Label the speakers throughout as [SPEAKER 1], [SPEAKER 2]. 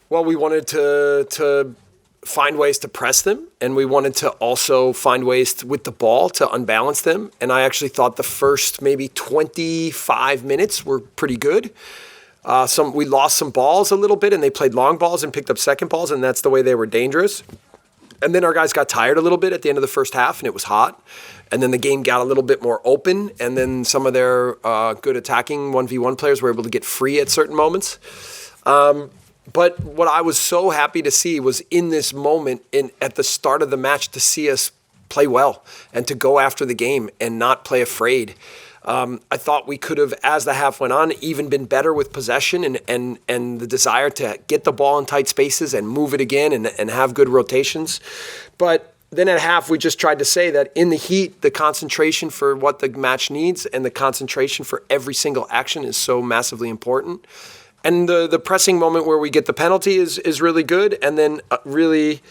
[SPEAKER 1] Well, we wanted to find ways to press them, and we wanted to also find ways with the ball to unbalance them. And I actually thought the first maybe 25 minutes were pretty good. We lost some balls a little bit, and they played long balls and picked up second balls, and that's the way they were dangerous. And then our guys got tired a little bit at the end of the first half, and it was hot. And then the game got a little bit more open, and then some of their good attacking 1v1 players were able to get free at certain moments. But what I was so happy to see was in this moment, at the start of the match, to see us play well and to go after the game and not play afraid. I thought we could have, as the half went on, even been better with possession and the desire to get the ball in tight spaces and move it again and have good rotations. But then at half, we just tried to say that in the heat, the concentration for what the match needs and the concentration for every single action is so massively important. And the pressing moment where we get the penalty is really good, and then really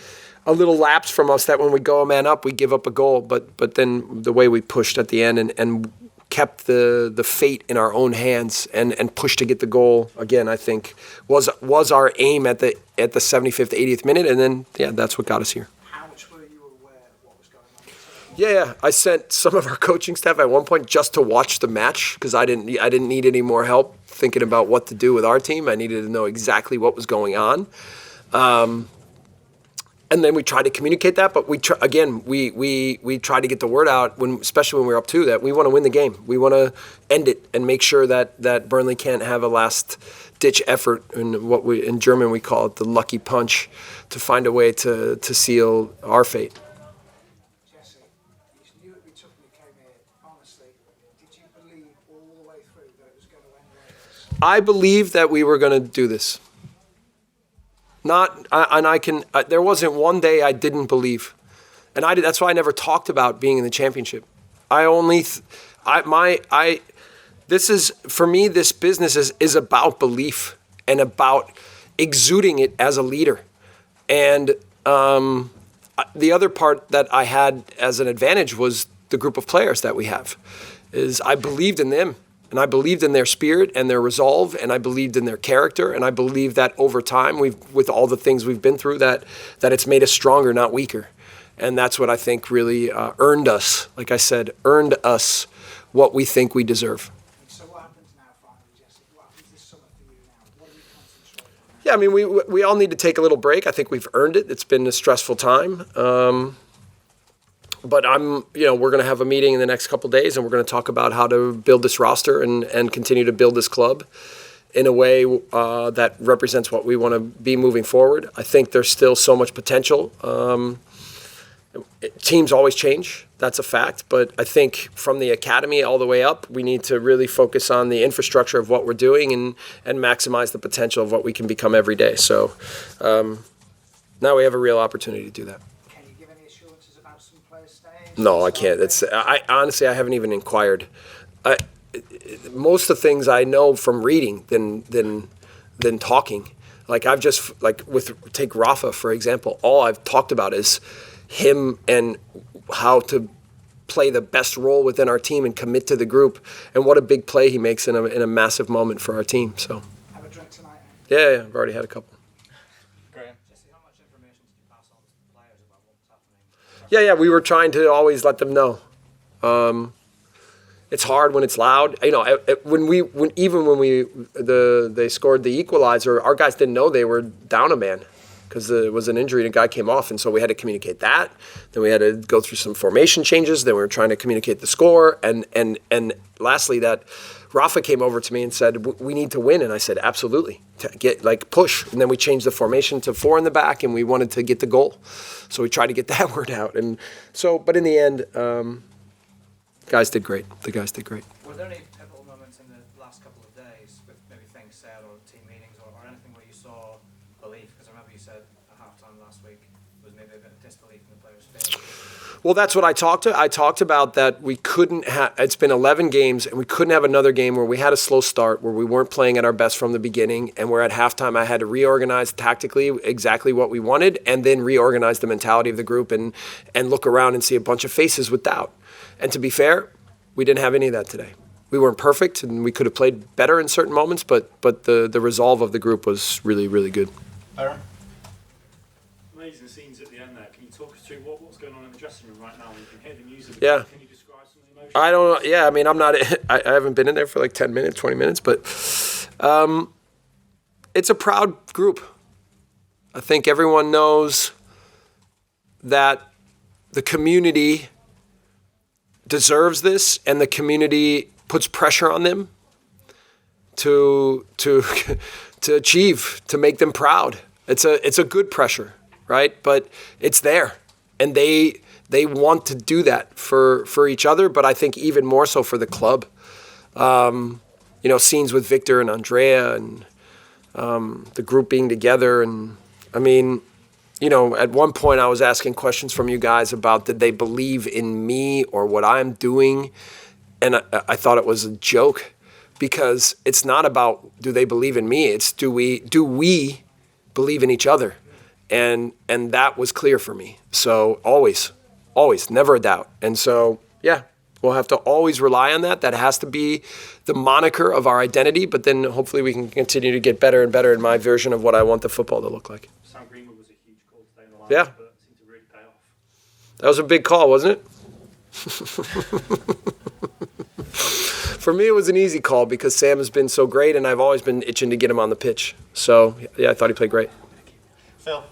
[SPEAKER 1] a little lapse from us that when we go a man up, we give up a goal. But then the way we pushed at the end and kept the fate in our own hands and pushed to get the goal again, I think was our aim at the 75th, 80th minute, and then that's what got us here.
[SPEAKER 2] How much were you aware of what was going on?
[SPEAKER 1] Yeah, I sent some of our coaching staff at one point just to watch the match because I didn't need any more help thinking about what to do with our team. I needed to know exactly what was going on. And then we tried to communicate that, but we tried to get the word out, especially when we were up 2, that we want to win the game. We want to end it and make sure that Burnley can't have a last-ditch effort, in German we call it the lucky punch, to find a way to seal our fate.
[SPEAKER 2] Jesse, you knew it'd be tough when you came here. Honestly, did you believe all the way through that it was going to end like this?
[SPEAKER 1] I believed that we were going to do this. There wasn't one day I didn't believe, and that's why I never talked about being in the championship. For me, this business is about belief and about exuding it as a leader. And the other part that I had as an advantage was the group of players that we have. I believed in them. And I believed in their spirit and their resolve, and I believed in their character, and I believe that over time, with all the things we've been through, that it's made us stronger, not weaker. And that's what I think really earned us, like I said, what we think we deserve.
[SPEAKER 2] So what happens now, finally, Jesse? What happens this summer for you now? What are we concentrating on?
[SPEAKER 1] Yeah, I mean, we all need to take a little break. I think we've earned it. It's been a stressful time. But we're going to have a meeting in the next couple of days, and we're going to talk about how to build this roster and continue to build this club in a way that represents what we want to be moving forward. I think there's still so much potential. Teams always change. That's a fact. But I think from the academy all the way up, we need to really focus on the infrastructure of what we're doing and maximize the potential of what we can become every day. So now we have a real opportunity to do that. No, I can't. Honestly, I haven't even inquired. Most of the things I know from reading than talking. Like take Rafa, for example. All I've talked about is him and how to play the best role within our team and commit to the group, and what a big play he makes in a massive moment for our team. So.
[SPEAKER 2] Have a drink tonight.
[SPEAKER 1] Yeah, I've already had a couple. Yeah, we were trying to always let them know. It's hard when it's loud. You know, when they scored the equalizer, our guys didn't know they were down a man because there was an injury and a guy came off, and so we had to communicate that. Then we had to go through some formation changes. Then we were trying to communicate the score, and lastly, that Rafa came over to me and said, "We need to win," and I said, "Absolutely, push." And then we changed the formation to 4 in the back, and we wanted to get the goal, so we tried to get that word out. And so, but in the end, guys did great. The guys did great.
[SPEAKER 3] Were there any pivotal moments in the last couple of days with maybe things said or team meetings or anything where you saw belief? Because I remember you said at halftime last week there was maybe a bit of disbelief in the players' face.
[SPEAKER 1] Well, that's what I talked about, that we couldn't have. It's been 11 games, and we couldn't have another game where we had a slow start, where we weren't playing at our best from the beginning, and where at halftime I had to reorganize tactically exactly what we wanted, and then reorganize the mentality of the group and look around and see a bunch of faces with doubt. And to be fair, we didn't have any of that today. We weren't perfect, and we could have played better in certain moments, but the resolve of the group was really, really good.
[SPEAKER 4] Aaron?
[SPEAKER 5] Amazing scenes at the end there. Can you talk us through what's going on in the dressing room right now? You can hear the music.
[SPEAKER 1] Yeah.
[SPEAKER 5] Can you describe some of the emotions?
[SPEAKER 1] I don't know. Yeah, I mean, I'm not. I haven't been in there for like 10 minutes, 20 minutes, but it's a proud group. I think everyone knows that the community deserves this, and the community puts pressure on them to achieve, to make them proud. It's a good pressure, right? But it's there, and they want to do that for each other, but I think even more so for the club. Scenes with Victor and Andrea and the group being together, and I mean, at one point I was asking questions from you guys about did they believe in me or what I'm doing, and I thought it was a joke, because it's not about do they believe in me, it's do we believe in each other, and that was clear for me. So always, never a doubt. And so yeah, we'll have to always rely on that. That has to be the moniker of our identity, but then hopefully we can continue to get better and better in my version of what I want the football to look like.
[SPEAKER 5] Sam Greenwood was a huge call today in the line,
[SPEAKER 1] Yeah.
[SPEAKER 5] but it seemed to really pay off.
[SPEAKER 1] That was a big call, wasn't it? For me, it was an easy call because Sam has been so great, and I've always been itching to get him on the pitch. So, yeah, I thought he played great.
[SPEAKER 4] Phil?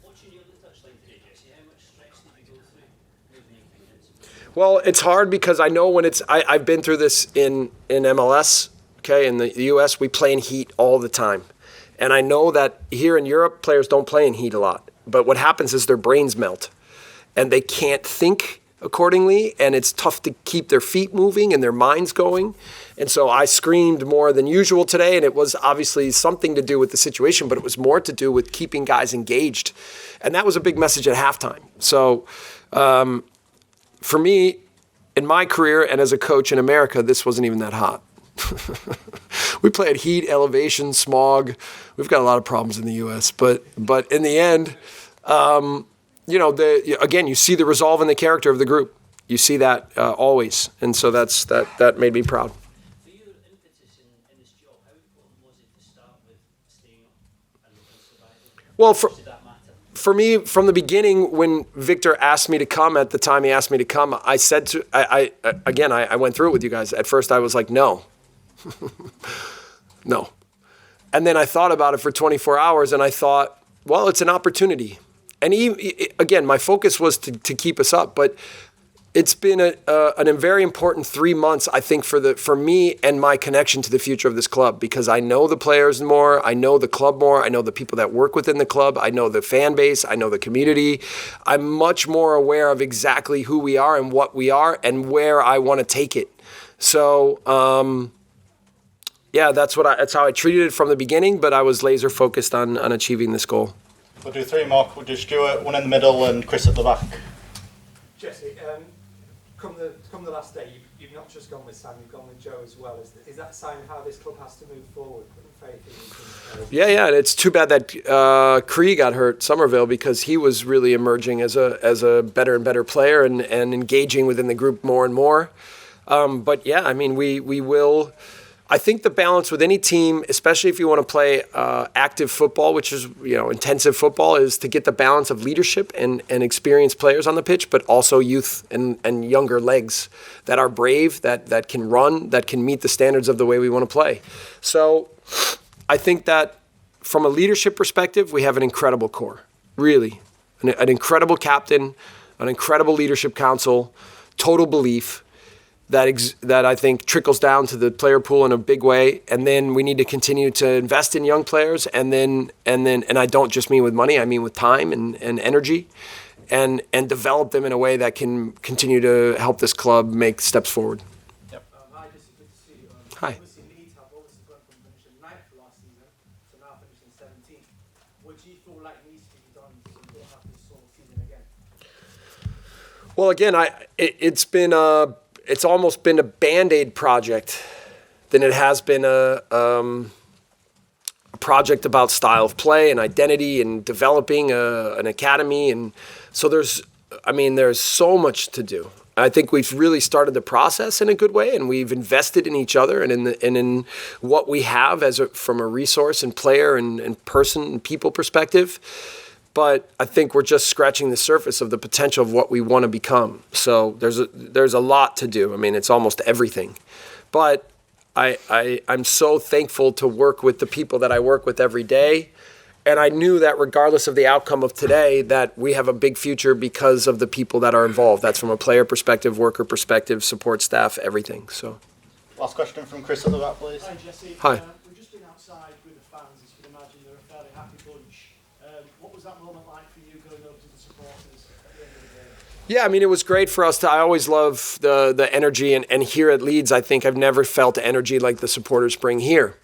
[SPEAKER 6] Watching you on the touchline today, Jesse, how much stress did you go through moving your fingers?
[SPEAKER 1] Well, it's hard because I know when I've been through this in MLS, okay, in the US, we play in heat all the time. And I know that here in Europe, players don't play in heat a lot. But what happens is their brains melt, and they can't think accordingly, and it's tough to keep their feet moving and their minds going. And so I screamed more than usual today, and it was obviously something to do with the situation, but it was more to do with keeping guys engaged. And that was a big message at halftime. So for me, in my career and as a coach in America, this wasn't even that hot. We play at heat, elevation, smog. We've got a lot of problems in the U.S., but in the end, again, you see the resolve and the character of the group. You see that always, and so that made me proud.
[SPEAKER 6] For your impetus in this job, how important was it to start with staying up and surviving?
[SPEAKER 1] Well,
[SPEAKER 6] Did that matter?
[SPEAKER 1] for me, from the beginning, when Victor asked me to come, at the time he asked me to come, I said to, I went through it with you guys. At first I was like, no. No. And then I thought about it for 24 hours, and I thought, well, it's an opportunity. And again, my focus was to keep us up, but it's been a very important 3 months, I think, for me and my connection to the future of this club, because I know the players more, I know the club more, I know the people that work within the club, I know the fan base, I know the community. I'm much more aware of exactly who we are and what we are and where I want to take it. So, yeah, that's how I treated it from the beginning, but I was laser focused on achieving this goal.
[SPEAKER 4] We'll do three more. We'll do Stuart, one in the middle, and Chris at the back.
[SPEAKER 2] Jesse, come the last day, you've not just gone with Sam, you've gone with Joe as well. Is that a sign of how this club has to move forward, putting faith in these players?
[SPEAKER 1] Yeah, and it's too bad that Cree got hurt, Somerville, because he was really emerging as a better and better player and engaging within the group more and more. But yeah, I mean, we will. I think the balance with any team, especially if you want to play active football, which is intensive football, is to get the balance of leadership and experienced players on the pitch, but also youth and younger legs that are brave, that can run, that can meet the standards of the way we want to play. So I think that from a leadership perspective, we have an incredible core, really. An incredible captain, an incredible leadership council, total belief. That I think trickles down to the player pool in a big way, and then we need to continue to invest in young players, and I don't just mean with money, I mean with time and energy, and develop them in a way that can continue to help this club make steps forward.
[SPEAKER 4] Yep.
[SPEAKER 2] Hi, Jesse, good to see you.
[SPEAKER 1] Hi.
[SPEAKER 2] Obviously, Leeds have obviously gone from finishing 9th last season to now finishing 17th. What do you feel like needs to be done so you don't have this sort of season again?
[SPEAKER 1] Well, again, it's almost been a Band-Aid project than it has been a project about style of play and identity and developing an academy. And so there's so much to do. I think we've really started the process in a good way, and we've invested in each other and in what we have from a resource and player and person and people perspective. But I think we're just scratching the surface of the potential of what we want to become. So there's a lot to do. I mean, it's almost everything. But I'm so thankful to work with the people that I work with every day. And I knew that regardless of the outcome of today, that we have a big future because of the people that are involved. That's from a player perspective, worker perspective, support staff, everything. So,
[SPEAKER 4] Last question from Chris at the back, please.
[SPEAKER 7] Hi, Jesse.
[SPEAKER 1] Hi.
[SPEAKER 7] We've just been outside with the fans. As you can imagine, they're a fairly happy bunch. What was that moment like for you going over to the supporters at the end of the game?
[SPEAKER 1] yeah, I mean, it was great for us I always love the energy. And here at Leeds, I think I've never felt energy like the supporters bring here.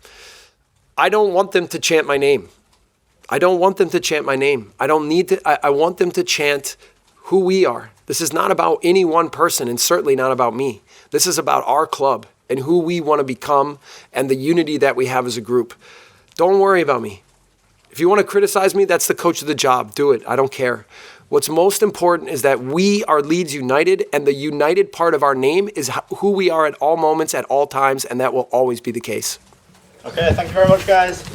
[SPEAKER 1] I don't want them to chant my name. I don't want them to chant my name. I don't need to. I want them to chant who we are. This is not about any one person, and certainly not about me. This is about our club and who we want to become and the unity that we have as a group. Don't worry about me. If you want to criticize me, that's the coach of the job. Do it. I don't care. What's most important is that we are Leeds United, and the united part of our name is who we are at all moments, at all times, and that will always be the case.
[SPEAKER 4] Okay, thank you very much, guys.